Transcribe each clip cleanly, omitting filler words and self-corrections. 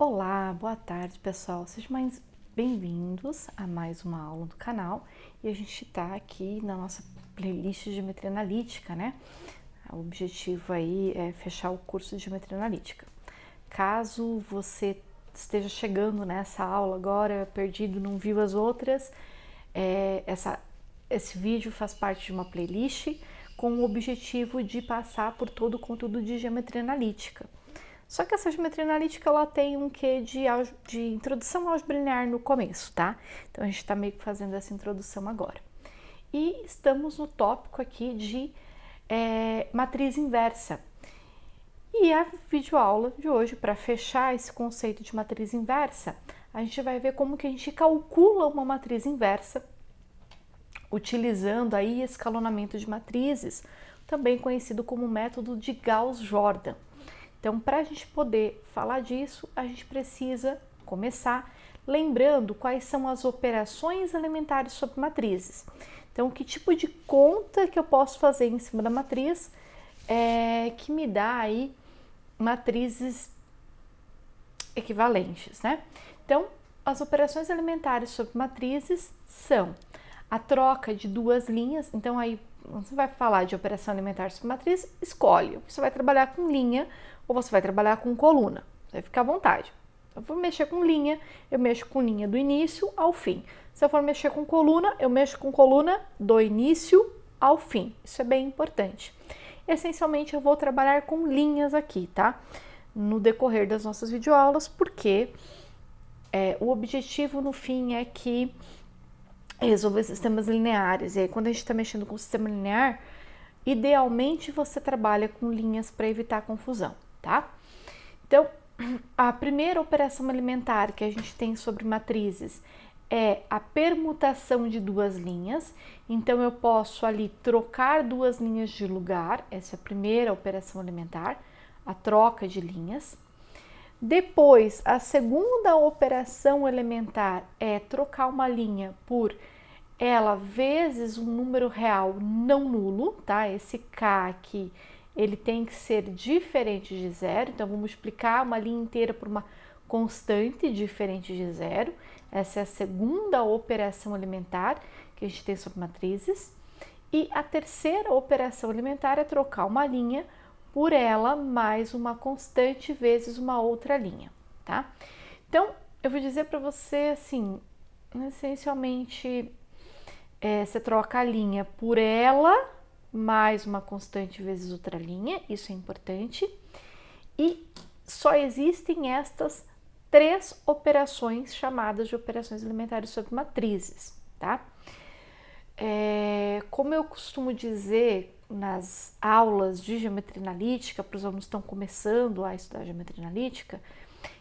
Olá, boa tarde pessoal, sejam mais bem-vindos a mais uma aula do canal e a gente está aqui na nossa playlist de Geometria Analítica, né? O objetivo aí é fechar o curso de Geometria Analítica. Caso você esteja chegando nessa aula agora, perdido, não viu as outras, esse vídeo faz parte de uma playlist com o objetivo de passar por todo o conteúdo de Geometria Analítica. Só que essa geometria analítica ela tem um quê de introdução à álgebra linear no começo, tá? Então a gente está meio que fazendo essa introdução agora. E estamos no tópico aqui de matriz inversa. E a videoaula de hoje, para fechar esse conceito de matriz inversa, a gente vai ver como que a gente calcula uma matriz inversa utilizando aí escalonamento de matrizes, também conhecido como método de Gauss-Jordan. Então, para a gente poder falar disso, a gente precisa começar lembrando quais são as operações elementares sobre matrizes. Então, que tipo de conta que eu posso fazer em cima da matriz que me dá aí matrizes equivalentes, né? Então, as operações elementares sobre matrizes são a troca de duas linhas. Então, aí você vai falar de operação elementar sobre matriz, escolhe. Você vai trabalhar com linha ou você vai trabalhar com coluna. Você vai ficar à vontade. Se eu for mexer com linha, eu mexo com linha do início ao fim. Se eu for mexer com coluna, eu mexo com coluna do início ao fim. Isso é bem importante. Essencialmente, eu vou trabalhar com linhas aqui, tá? No decorrer das nossas videoaulas, porque o objetivo no fim é que resolver sistemas lineares. E aí, quando a gente está mexendo com o sistema linear, idealmente você trabalha com linhas para evitar confusão, tá? Então, a primeira operação elementar que a gente tem sobre matrizes é a permutação de duas linhas. Então, eu posso ali trocar duas linhas de lugar. Essa é a primeira operação elementar, a troca de linhas. Depois, a segunda operação elementar é trocar uma linha por ela vezes um número real não nulo, tá? Esse K aqui, ele tem que ser diferente de zero, então vou multiplicar uma linha inteira por uma constante diferente de zero. Essa é a segunda operação elementar que a gente tem sobre matrizes. E a terceira operação elementar é trocar uma linha por ela mais uma constante vezes uma outra linha, tá? Então, eu vou dizer para você assim, essencialmente, você troca a linha por ela mais uma constante vezes outra linha, isso é importante. E só existem estas três operações chamadas de operações elementares sobre matrizes, tá? Como eu costumo dizer nas aulas de geometria analítica, para os alunos que estão começando a estudar geometria analítica,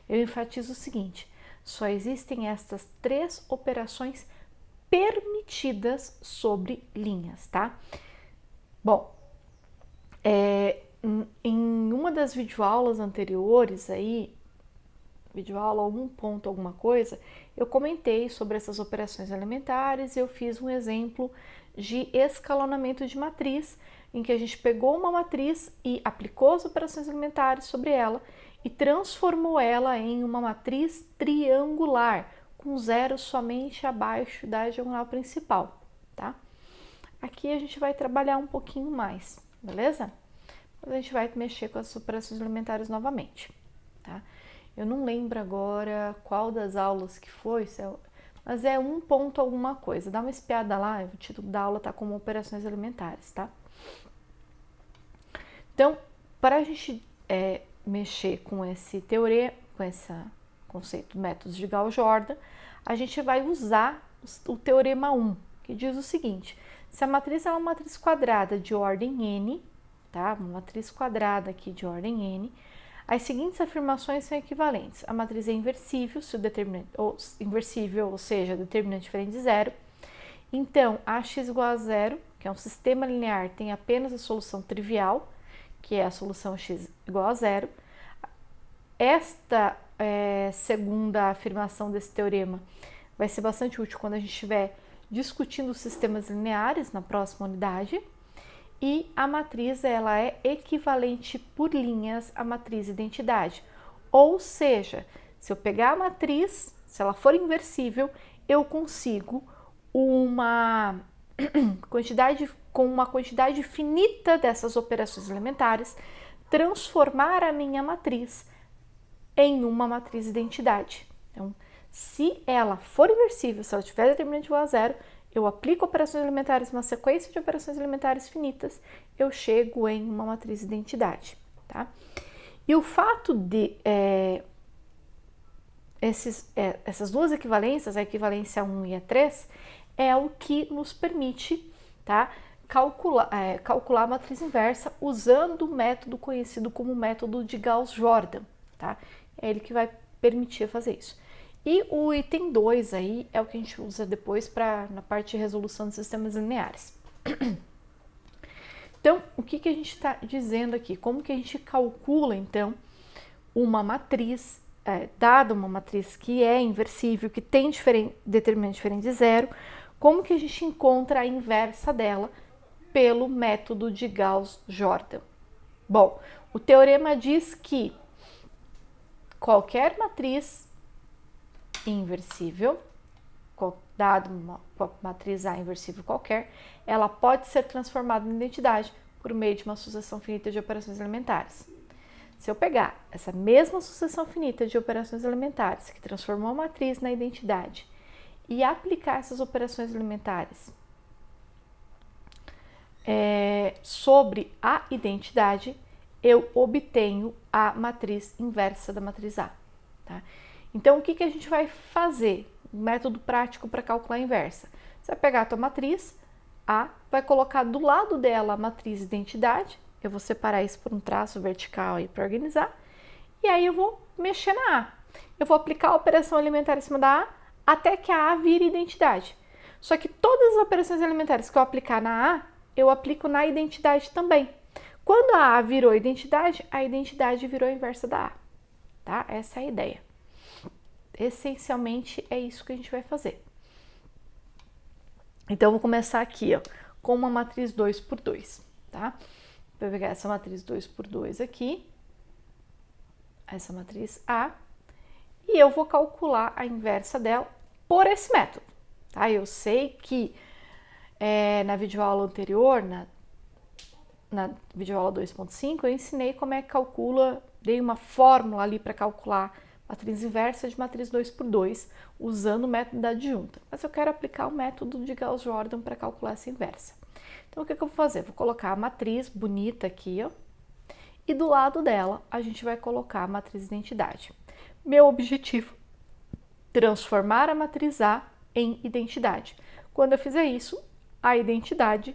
eu enfatizo o seguinte: só existem estas três operações permitidas sobre linhas, tá? Bom, em uma das videoaulas anteriores aí, videoaula 1 ponto alguma coisa, eu comentei sobre essas operações elementares e eu fiz um exemplo de escalonamento de matriz, em que a gente pegou uma matriz e aplicou as operações elementares sobre ela e transformou ela em uma matriz triangular, com zero somente abaixo da diagonal principal, tá? Aqui a gente vai trabalhar um pouquinho mais, beleza? Mas a gente vai mexer com as operações elementares novamente, tá? Eu não lembro agora qual das aulas que foi, mas é 1 ponto alguma coisa. Dá uma espiada lá, o título da aula tá como operações elementares, tá? Então, para a gente mexer com esse teorema, com esse conceito métodos de Gauss-Jordan, a gente vai usar o teorema 1, que diz o seguinte: se a matriz é uma matriz quadrada de ordem n, tá? Uma matriz quadrada aqui de ordem n, as seguintes afirmações são equivalentes. A matriz é inversível, se o determinante, ou seja, determinante diferente de zero. Então, Ax igual a zero, que é um sistema linear, tem apenas a solução trivial, que é a solução x igual a zero. Esta segunda afirmação desse teorema vai ser bastante útil quando a gente estiver discutindo sistemas lineares na próxima unidade. E a matriz ela é equivalente por linhas à matriz identidade. Ou seja, Se eu pegar a matriz, se ela for inversível, eu consigo uma quantidade finita dessas operações elementares, transformar a minha matriz em uma matriz identidade. Então, se ela for inversível, se ela tiver determinante igual a zero, eu aplico operações elementares, uma sequência de operações elementares finitas, eu chego em uma matriz identidade, tá? E o fato de essas duas equivalências, a equivalência 1 e a 3, é o que nos permite, tá, calcular a matriz inversa usando o método conhecido como método de Gauss-Jordan, tá? É ele que vai permitir fazer isso. E o item 2 aí é o que a gente usa depois na parte de resolução de sistemas lineares. Então, o que a gente está dizendo aqui? Como que a gente calcula, então, uma matriz, dada uma matriz que é inversível, que tem determinante diferente de zero, como que a gente encontra a inversa dela pelo método de Gauss-Jordan? Bom, o teorema diz que qualquer matriz inversível, dado uma matriz A inversível qualquer, ela pode ser transformada em identidade por meio de uma sucessão finita de operações elementares. Se eu pegar essa mesma sucessão finita de operações elementares que transformou a matriz na identidade e aplicar essas operações elementares sobre a identidade, eu obtenho a matriz inversa da matriz A, tá? Então, o que a gente vai fazer? Um método prático para calcular a inversa. Você vai pegar a tua matriz A, vai colocar do lado dela a matriz identidade, eu vou separar isso por um traço vertical aí para organizar, e aí eu vou mexer na A. Eu vou aplicar a operação elementar em cima da A até que a A vire identidade. Só que todas as operações elementares que eu aplicar na A, eu aplico na identidade também. Quando a A virou identidade, a identidade virou a inversa da A, tá? Essa é a ideia. Essencialmente é isso que a gente vai fazer. Então, eu vou começar aqui, ó, com uma matriz 2 por 2, tá? Vou pegar essa matriz 2 por 2 aqui, essa matriz A, e eu vou calcular a inversa dela por esse método, tá? Eu sei que na videoaula anterior, na videoaula 2.5, eu ensinei como é que calcula, dei uma fórmula ali para calcular matriz inversa de matriz 2 por 2, usando o método da adjunta. Mas eu quero aplicar o método de Gauss-Jordan para calcular essa inversa. Então, o que eu vou fazer? Vou colocar a matriz bonita aqui, ó, e do lado dela a gente vai colocar a matriz identidade. Meu objetivo, transformar a matriz A em identidade. Quando eu fizer isso, a identidade,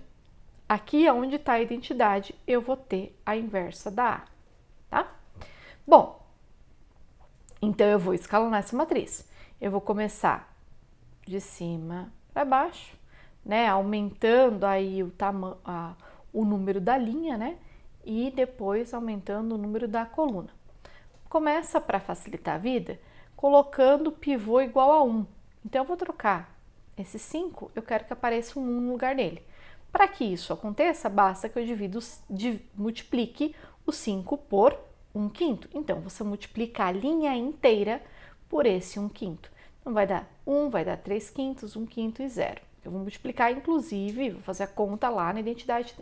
aqui é onde está a identidade, eu vou ter a inversa da A, tá? Bom, então, eu vou escalonar essa matriz. Eu vou começar de cima para baixo, né? Aumentando aí o número da linha, né? E depois aumentando o número da coluna. Começa, para facilitar a vida, colocando pivô igual a 1. Então, eu vou trocar esse 5, eu quero que apareça um 1 no lugar dele. Para que isso aconteça, basta que eu multiplique o 5 por 1/5. Então, você multiplica a linha inteira por esse 1/5. Então, vai dar 1, vai dar 3/5, 1/5 e 0. Eu vou multiplicar, inclusive, vou fazer a conta lá na identidade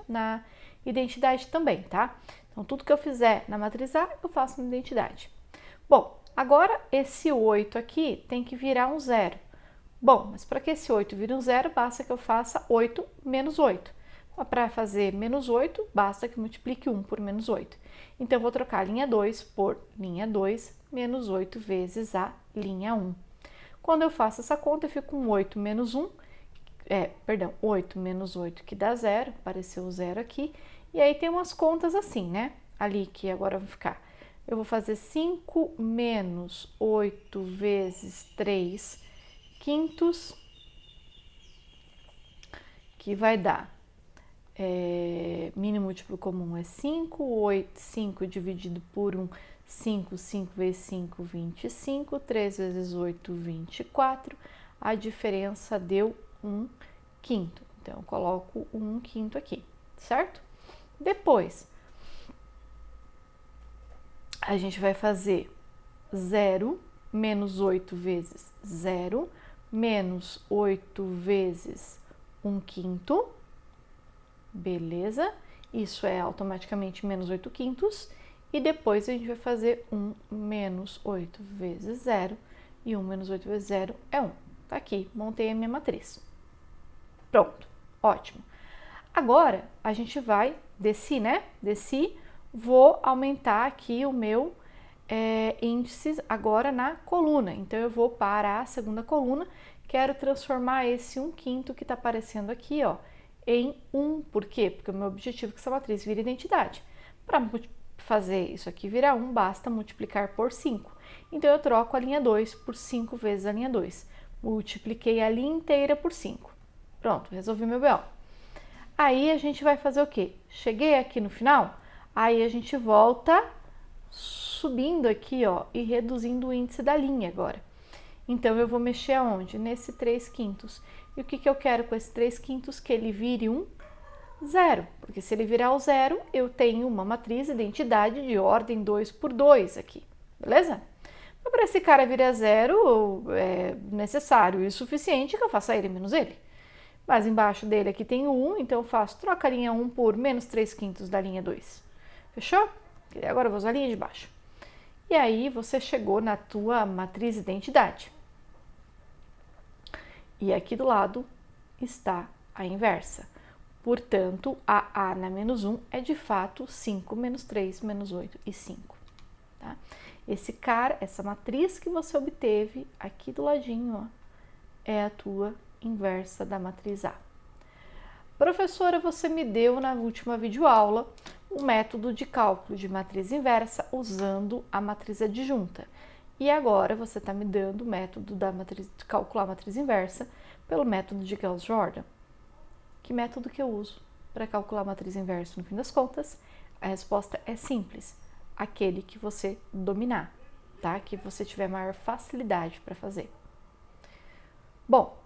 também, tá? Então, tudo que eu fizer na matriz A, eu faço na identidade. Bom, agora esse 8 aqui tem que virar um 0. Bom, mas para que esse 8 vire um 0, basta que eu faça 8 menos 8. Para fazer menos 8, basta que multiplique 1 por menos 8. Então, eu vou trocar a linha 2 por linha 2 menos 8 vezes a linha 1. Quando eu faço essa conta, eu fico com 8 menos 1, 8 menos 8 que dá 0, apareceu o 0 aqui. E aí tem umas contas assim, né? Ali que agora eu vou ficar. Eu vou fazer 5 menos 8 vezes 3/5, que vai dar... mínimo múltiplo comum é 5, 5 dividido por 1, 5 vezes 5, 25, 3 vezes 8, 24, a diferença deu 1/5, então eu coloco 1/5 aqui, certo? Depois, a gente vai fazer 0 menos 8 vezes 0, menos 8 vezes 1/5, beleza? Isso é automaticamente menos 8/5, e depois a gente vai fazer 1 menos 8 vezes 0, e 1 menos 8 vezes 0 é 1. Tá aqui, montei a minha matriz. Pronto, ótimo. Agora, a gente vai, desci, né? Desci, vou aumentar aqui o meu índice agora na coluna. Então, eu vou para a segunda coluna, quero transformar esse 1/5 que está aparecendo aqui, ó, em 1. Por quê? Porque o meu objetivo é que essa matriz vire identidade. Para fazer isso aqui virar 1, basta multiplicar por 5. Então, eu troco a linha 2 por 5 vezes a linha 2. Multipliquei a linha inteira por 5. Pronto, resolvi meu BO. Aí, a gente vai fazer o quê? Cheguei aqui no final, aí a gente volta subindo aqui, ó, e reduzindo o índice da linha agora. Então, eu vou mexer aonde? Nesse 3/5. E o que eu quero com esse 3/5? Que ele vire um 0. Porque se ele virar o 0, eu tenho uma matriz identidade de ordem 2 por 2 aqui. Beleza? Mas para esse cara virar 0, é necessário e suficiente que eu faça ele menos ele. Mas embaixo dele aqui tem o 1, então eu faço, troca a linha 1 por menos 3/5 da linha 2. Fechou? E agora eu vou usar a linha de baixo. E aí você chegou na tua matriz identidade. E aqui do lado está a inversa. Portanto, a na menos 1 é de fato 5 menos 3 menos 8 e 5. Tá? Esse cara, essa matriz que você obteve aqui do ladinho, ó, é a tua inversa da matriz A. Professora, você me deu na última videoaula o método de cálculo de matriz inversa usando a matriz adjunta. E agora você está me dando o método de calcular a matriz inversa pelo método de Gauss-Jordan. Que método que eu uso para calcular a matriz inversa? No fim das contas, a resposta é simples. Aquele que você dominar, tá? Que você tiver maior facilidade para fazer. Bom,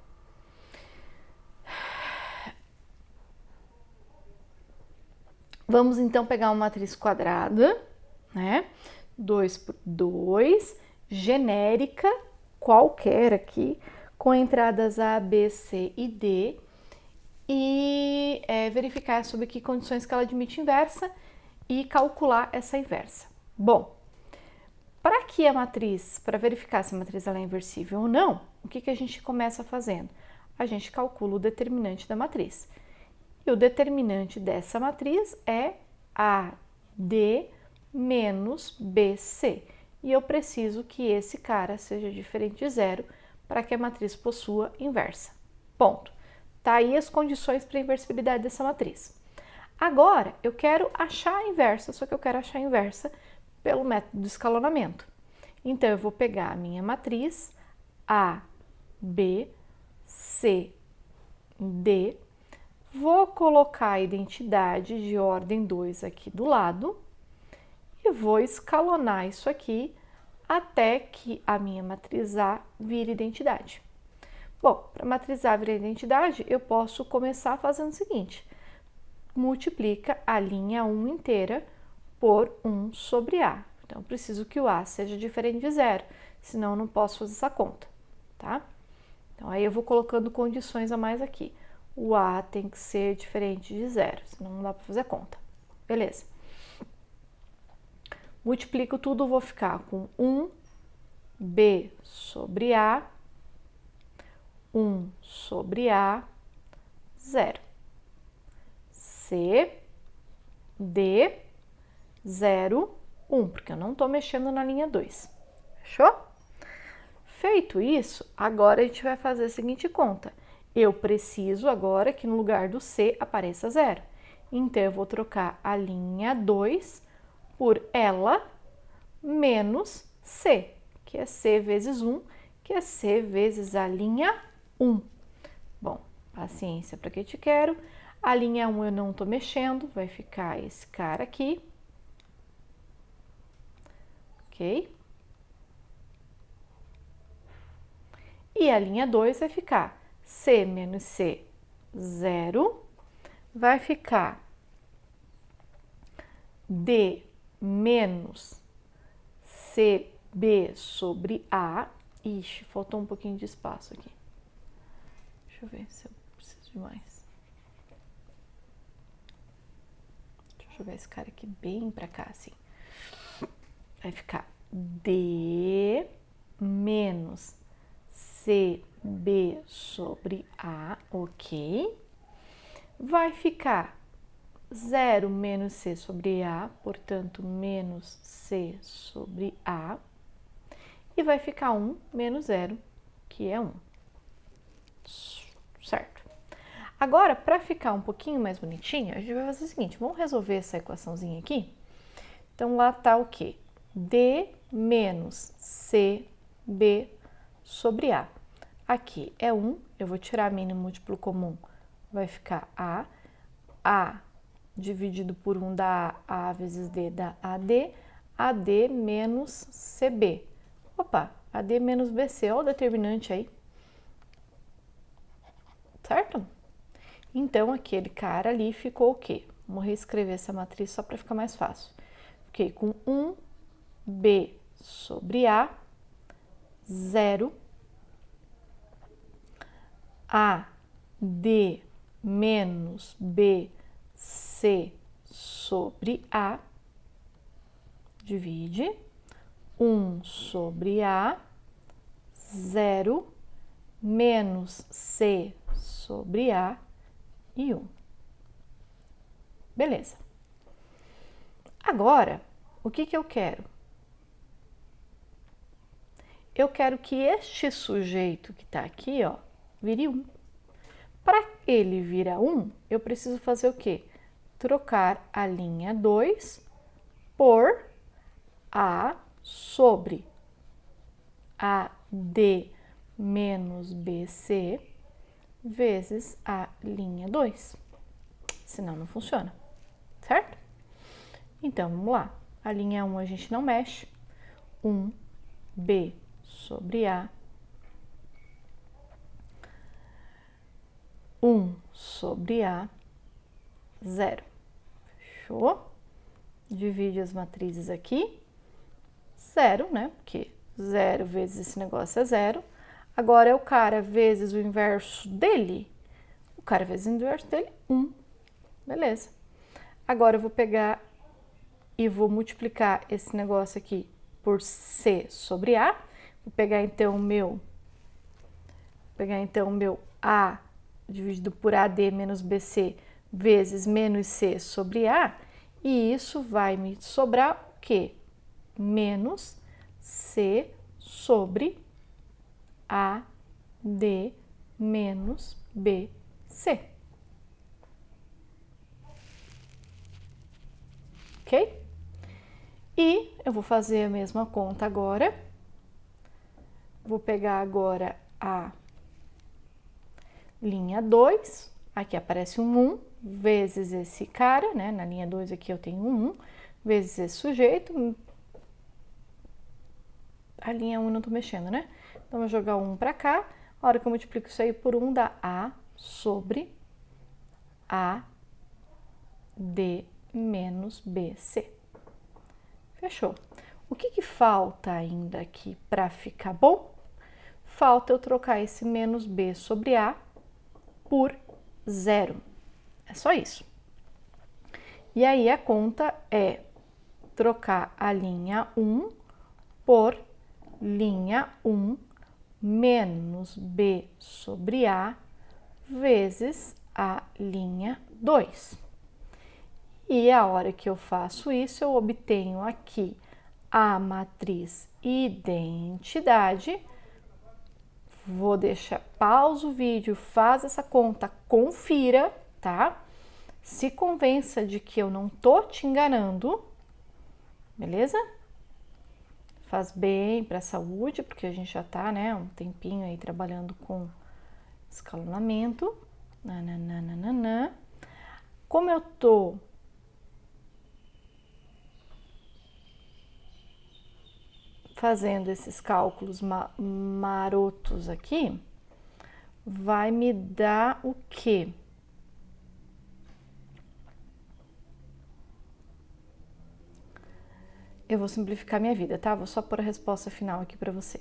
vamos então pegar uma matriz quadrada, né? 2 por 2, genérica, qualquer aqui, com entradas A, B, C e D, e verificar sobre que condições que ela admite inversa e calcular essa inversa. Bom, para que a matriz, para verificar se a matriz ela é inversível ou não, o que a gente começa fazendo? A gente calcula o determinante da matriz. E o determinante dessa matriz é AD menos BC. E eu preciso que esse cara seja diferente de 0 para que a matriz possua inversa. Ponto. Tá aí as condições para a inversibilidade dessa matriz. Agora, eu quero achar a inversa, só que eu quero achar a inversa pelo método de escalonamento. Então, eu vou pegar a minha matriz A, B, C, D, vou colocar a identidade de ordem 2 aqui do lado e vou escalonar isso aqui até que a minha matriz A vire identidade. Bom, para a matriz A virar identidade, eu posso começar fazendo o seguinte: multiplica a linha 1 inteira por 1 sobre A. Então, eu preciso que o A seja diferente de 0, senão eu não posso fazer essa conta, tá? Então, aí eu vou colocando condições a mais aqui. O A tem que ser diferente de 0, senão não dá para fazer a conta. Beleza. Multiplico tudo, vou ficar com 1B sobre A, 1 sobre A, 0. C, D, 0, 1, porque eu não estou mexendo na linha 2. Fechou? Feito isso, agora a gente vai fazer a seguinte conta. Eu preciso agora que no lugar do C apareça 0. Então, eu vou trocar a linha 2 por ela menos C, que é C vezes 1, que é C vezes a linha 1. Bom, paciência para que te quero. A linha 1 eu não estou mexendo, vai ficar esse cara aqui. Ok? E a linha 2 vai ficar C menos C, 0. Vai ficar D menos C B sobre A. Ixi, faltou um pouquinho de espaço aqui. Deixa eu ver se eu preciso de mais. Deixa eu jogar esse cara aqui bem pra cá, assim. Vai ficar D menos CB sobre A, ok? Vai ficar 0 menos C sobre A, portanto, menos C sobre A. E vai ficar 1 menos 0, que é 1. Certo? Agora, para ficar um pouquinho mais bonitinho, a gente vai fazer o seguinte, vamos resolver essa equaçãozinha aqui? Então, lá tá o quê? D menos CB sobre A. Aqui é 1, eu vou tirar mínimo múltiplo comum, vai ficar A dividido por 1 dá A vezes D dá AD menos CB. Opa, AD menos BC, olha o determinante aí. Certo? Então, aquele cara ali ficou o quê? Vamos reescrever essa matriz só para ficar mais fácil. Fiquei com 1B sobre A, 0, AD menos BC sobre A, divide, 1 sobre A, 0, menos C sobre A e 1. Beleza. Agora, o que eu quero? Eu quero que este sujeito que está aqui, ó, vire 1. Para ele virar 1, eu preciso fazer o quê? Trocar a linha 2 por A sobre AD menos BC vezes a linha 2. Senão não funciona, certo? Então, vamos lá. A linha 1 a gente não mexe. 1B sobre A. 1 sobre A, 0. Fechou? Divide as matrizes aqui. 0, né? Porque 0 vezes esse negócio é 0. Agora é o cara vezes o inverso dele. O cara vezes o inverso dele, 1. Beleza. Agora eu vou pegar e vou multiplicar esse negócio aqui por C sobre A. Vou pegar então o meu A dividido por AD menos BC vezes menos C sobre A. E isso vai me sobrar o quê? Menos C sobre AD menos BC. Ok? E eu vou fazer a mesma conta agora. Vou pegar agora a linha 2. Aqui aparece um 1 vezes esse cara, né? Na linha 2 aqui eu tenho um 1 vezes esse sujeito. A linha 1 eu não tô mexendo, né? Então, eu vou jogar o 1 para cá. A hora que eu multiplico isso aí por 1 dá A sobre AD menos BC. Fechou. O que falta ainda aqui para ficar bom? Falta eu trocar esse menos B sobre A por 0. É só isso. E aí a conta é trocar a linha 1 por linha 1 menos B sobre A vezes a linha 2. E a hora que eu faço isso, eu obtenho aqui a matriz identidade. Vou deixar, pausa o vídeo, faz essa conta, confira, tá? Se convença de que eu não tô te enganando, beleza? Faz bem para a saúde, porque a gente já tá, né, um tempinho aí trabalhando com escalonamento. Nananana. Como eu tô fazendo esses cálculos marotos aqui, vai me dar o quê? Eu vou simplificar minha vida, tá? Vou só pôr a resposta final aqui para você.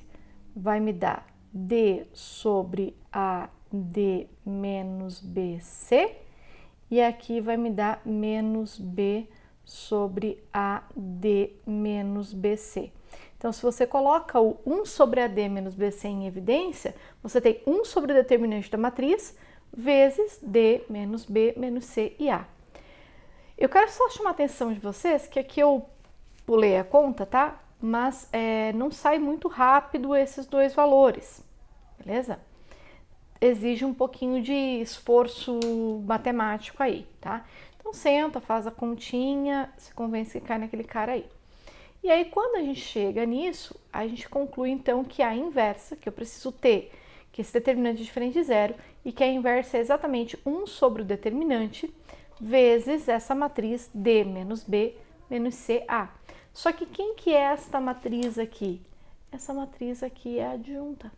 Vai me dar D sobre AD menos BC e aqui vai me dar menos B sobre AD menos BC. Então, se você coloca o 1 sobre AD menos BC em evidência, você tem 1 sobre o determinante da matriz vezes D menos B menos C e A. Eu quero só chamar a atenção de vocês que aqui eu pulei a conta, tá? Mas não sai muito rápido esses dois valores, beleza? Exige um pouquinho de esforço matemático aí, tá? Então senta, faz a continha, se convence que cai naquele cara aí. E aí quando a gente chega nisso, a gente conclui então que a inversa, que eu preciso ter, que esse determinante é diferente de zero, e que a inversa é exatamente 1 sobre o determinante, vezes essa matriz D menos B menos CA. Só que quem que é esta matriz aqui? Essa matriz aqui é a adjunta.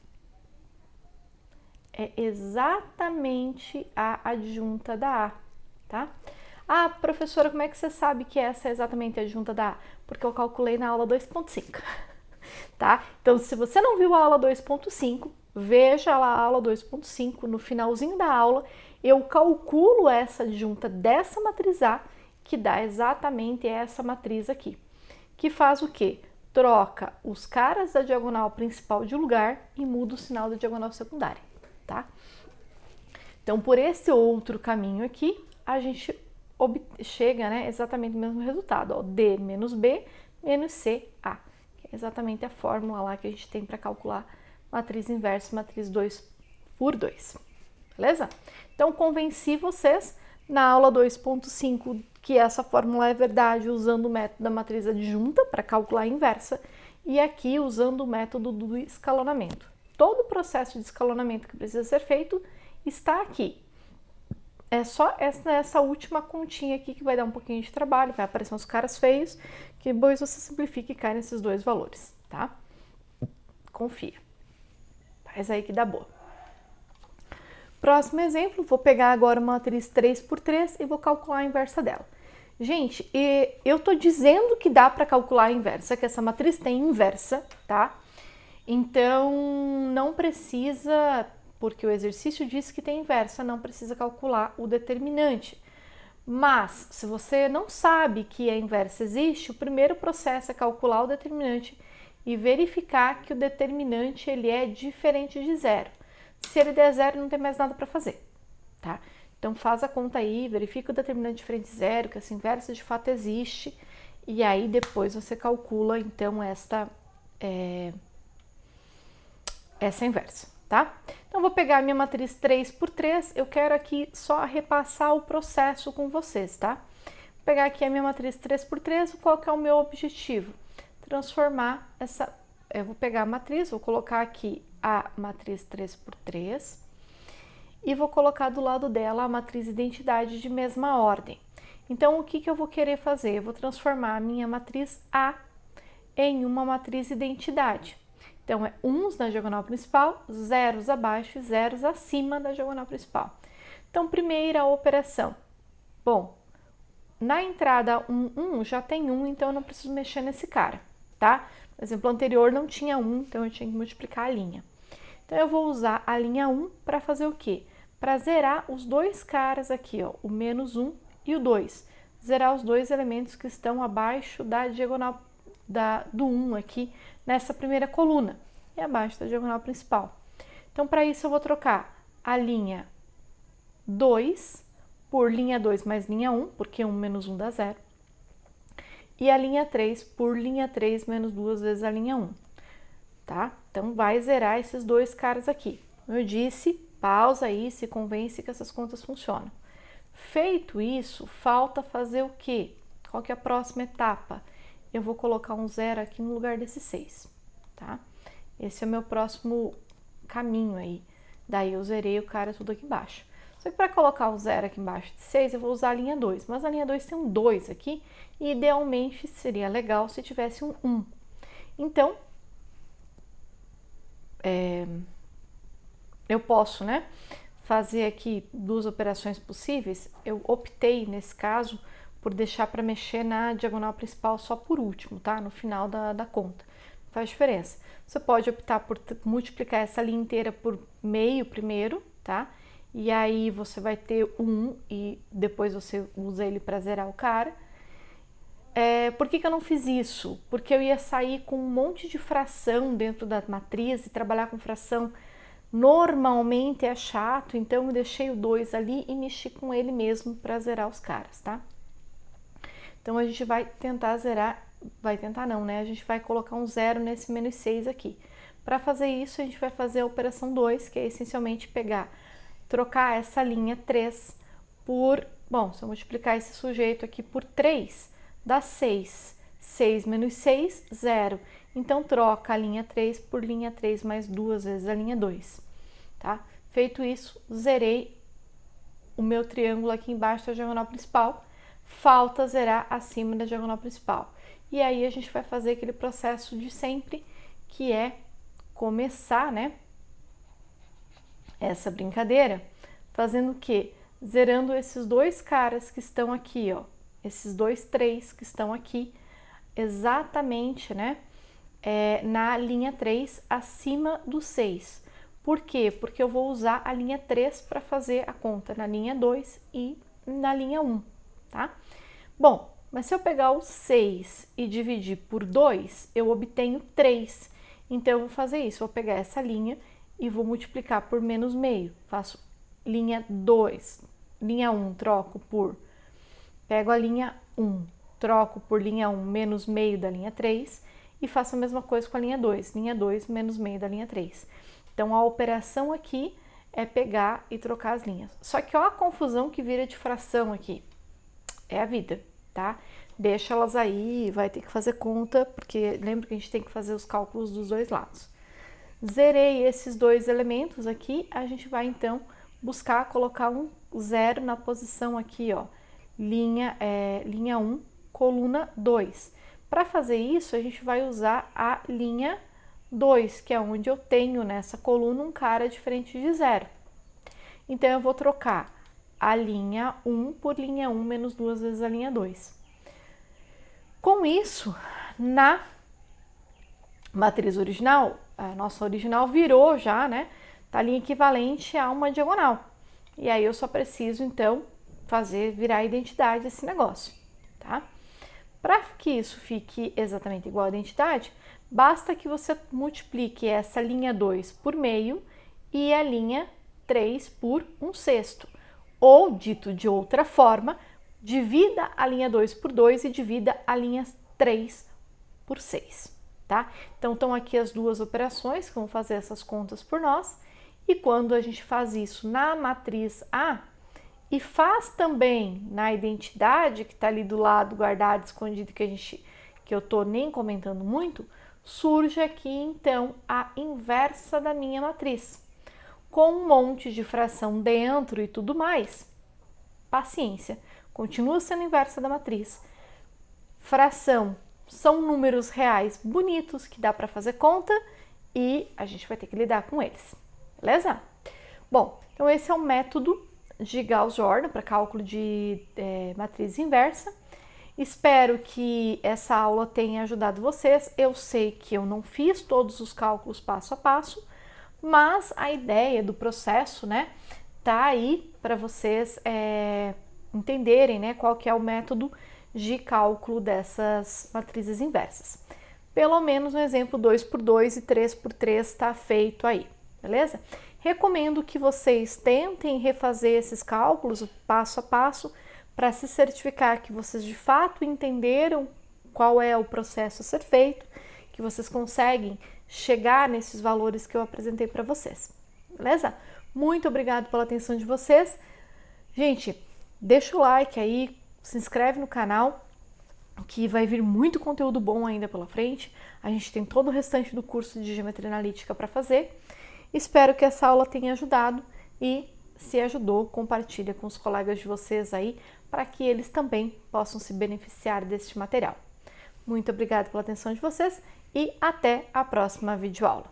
É exatamente a adjunta da A, tá? Ah, professora, como é que você sabe que essa é exatamente a adjunta da A? Porque eu calculei na aula 2.5, tá? Então, se você não viu a aula 2.5, veja lá a aula 2.5, no finalzinho da aula, eu calculo essa adjunta dessa matriz A, que dá exatamente essa matriz aqui, que faz o quê? Troca os caras da diagonal principal de lugar e muda o sinal da diagonal secundária, tá? Então, por esse outro caminho aqui, a gente chega, né, exatamente o mesmo resultado, ó, D menos B menos CA, que é exatamente a fórmula lá que a gente tem para calcular matriz inversa, matriz 2 por 2, beleza? Então, convenci vocês na aula 2.5 que essa fórmula é verdade usando o método da matriz adjunta para calcular a inversa e aqui usando o método do escalonamento. Todo o processo de escalonamento que precisa ser feito está aqui. É só essa última continha aqui que vai dar um pouquinho de trabalho, vai aparecer uns caras feios, que depois você simplifica e cai nesses dois valores, tá? Confia. Faz aí que dá boa. Próximo exemplo, vou pegar agora uma matriz 3 por 3 e vou calcular a inversa dela. Gente, eu tô dizendo que dá para calcular a inversa, que essa matriz tem inversa, tá? Então, não precisa, porque o exercício diz que tem inversa, não precisa calcular o determinante. Mas, se você não sabe que a inversa existe, o primeiro processo é calcular o determinante e verificar que o determinante ele é diferente de zero. Se ele der zero, não tem mais nada para fazer, tá? Então, faz a conta aí, verifica o determinante diferente de zero, que essa inversa de fato existe, e aí depois você calcula, então, essa inversa, tá? Então, vou pegar a minha matriz 3 por 3, eu quero aqui só repassar o processo com vocês, tá? Vou pegar aqui a minha matriz 3 por 3, qual que é o meu objetivo? Transformar essa... Eu vou pegar a matriz, vou colocar aqui a matriz 3 por 3 e vou colocar do lado dela a matriz identidade de mesma ordem. Então, o que eu vou querer fazer? Eu vou transformar a minha matriz A em uma matriz identidade. Então, é uns na diagonal principal, zeros abaixo e zeros acima da diagonal principal. Então, primeira operação. Bom, na entrada 1 já tem 1, então eu não preciso mexer nesse cara, tá? No exemplo anterior não tinha 1, então eu tinha que multiplicar a linha. Então, eu vou usar a linha 1 para fazer o quê? Para zerar os dois caras aqui, ó, o menos 1 e o 2. Zerar os dois elementos que estão abaixo da diagonal do 1 aqui, nessa primeira coluna, e abaixo da diagonal principal. Então, para isso, eu vou trocar a linha 2 por linha 2 mais linha 1, porque 1 menos 1 dá 0. E a linha 3 por linha 3 menos 2 vezes a linha 1, tá? Então, vai zerar esses dois caras aqui. Como eu disse, pausa aí, se convence que essas contas funcionam. Feito isso, falta fazer o quê? Qual que é a próxima etapa? Eu vou colocar um zero aqui no lugar desse 6, tá? Esse é o meu próximo caminho aí. Daí eu zerei o cara tudo aqui embaixo. Só que para colocar um zero aqui embaixo de 6, eu vou usar a linha 2. Mas a linha 2 tem um 2 aqui e idealmente seria legal se tivesse um 1. Então, eu posso, né, fazer aqui duas operações possíveis. Eu optei, nesse caso, por deixar para mexer na diagonal principal só por último, tá? No final da conta. Não faz diferença. Você pode optar por multiplicar essa linha inteira por meio primeiro, tá? E aí você vai ter 1 e depois você usa ele para zerar o cara. Por que eu não fiz isso? Porque eu ia sair com um monte de fração dentro da matriz e trabalhar com fração normalmente é chato, então eu deixei o 2 ali e mexi com ele mesmo para zerar os caras, tá? Então a gente vai tentar zerar, vai tentar não, né? A gente vai colocar um 0 nesse menos 6 aqui. Para fazer isso, a gente vai fazer a operação 2, que é essencialmente trocar essa linha 3 por, bom, se eu multiplicar esse sujeito aqui por 3, dá 6. 6 menos 6, 0. Então, troca a linha 3 por linha 3 mais 2 vezes a linha 2, tá? Feito isso, zerei o meu triângulo aqui embaixo da diagonal principal. Falta zerar acima da diagonal principal. E aí, a gente vai fazer aquele processo de sempre, que é começar, né, essa brincadeira, fazendo o quê? Zerando esses dois caras que estão aqui, ó. Esses dois 3 que estão aqui, exatamente, né, na linha 3 acima do 6. Por quê? Porque eu vou usar a linha 3 para fazer a conta na linha 2 e na linha 1, tá? Bom, mas se eu pegar o 6 e dividir por 2, eu obtenho 3. Então, eu vou fazer isso, vou pegar essa linha e vou multiplicar por menos meio. Faço linha 2, linha 1, troco por... Pego a linha 1, troco por linha 1 menos meio da linha 3 e faço a mesma coisa com a linha 2. Linha 2 menos meio da linha 3. Então, a operação aqui é pegar e trocar as linhas. Só que olha a confusão que vira de fração aqui. É a vida, tá? Deixa elas aí, vai ter que fazer conta, porque lembra que a gente tem que fazer os cálculos dos dois lados. Zerei esses dois elementos aqui, a gente vai então buscar colocar um 0 na posição aqui, ó. Linha 1, coluna 2. Para fazer isso, a gente vai usar a linha 2, que é onde eu tenho nessa coluna um cara diferente de 0. Então, eu vou trocar a linha 1 por linha 1 menos 2 vezes a linha 2. Com isso, na matriz original, a nossa original virou já, né? Tá ali equivalente a uma diagonal. E aí, eu só preciso, então, virar a identidade desse negócio, tá? Para que isso fique exatamente igual à identidade, basta que você multiplique essa linha 2 por meio e a linha 3 por 1/6. Ou, dito de outra forma, divida a linha 2 por 2 e divida a linha 3 por 6, tá? Então, estão aqui as duas operações que vão fazer essas contas por nós. E quando a gente faz isso na matriz A, e faz também na identidade que está ali do lado, guardado, escondido, que eu tô nem comentando muito, surge aqui então a inversa da minha matriz, com um monte de fração dentro e tudo mais. Paciência, continua sendo inversa da matriz. Fração são números reais bonitos que dá para fazer conta e a gente vai ter que lidar com eles, beleza? Bom, então esse é o método de Gauss-Jordan para cálculo de matriz inversa. Espero que essa aula tenha ajudado vocês. Eu sei que eu não fiz todos os cálculos passo a passo, mas a ideia do processo, né, tá aí para vocês entenderem, né, qual que é o método de cálculo dessas matrizes inversas. Pelo menos no exemplo 2×2 e 3×3 está feito aí, beleza? Recomendo que vocês tentem refazer esses cálculos passo a passo para se certificar que vocês de fato entenderam qual é o processo a ser feito, que vocês conseguem chegar nesses valores que eu apresentei para vocês, beleza? Muito obrigada pela atenção de vocês. Gente, deixa o like aí, se inscreve no canal, que vai vir muito conteúdo bom ainda pela frente. A gente tem todo o restante do curso de Geometria Analítica para fazer. Espero que essa aula tenha ajudado e, se ajudou, compartilha com os colegas de vocês aí, para que eles também possam se beneficiar deste material. Muito obrigada pela atenção de vocês e até a próxima videoaula.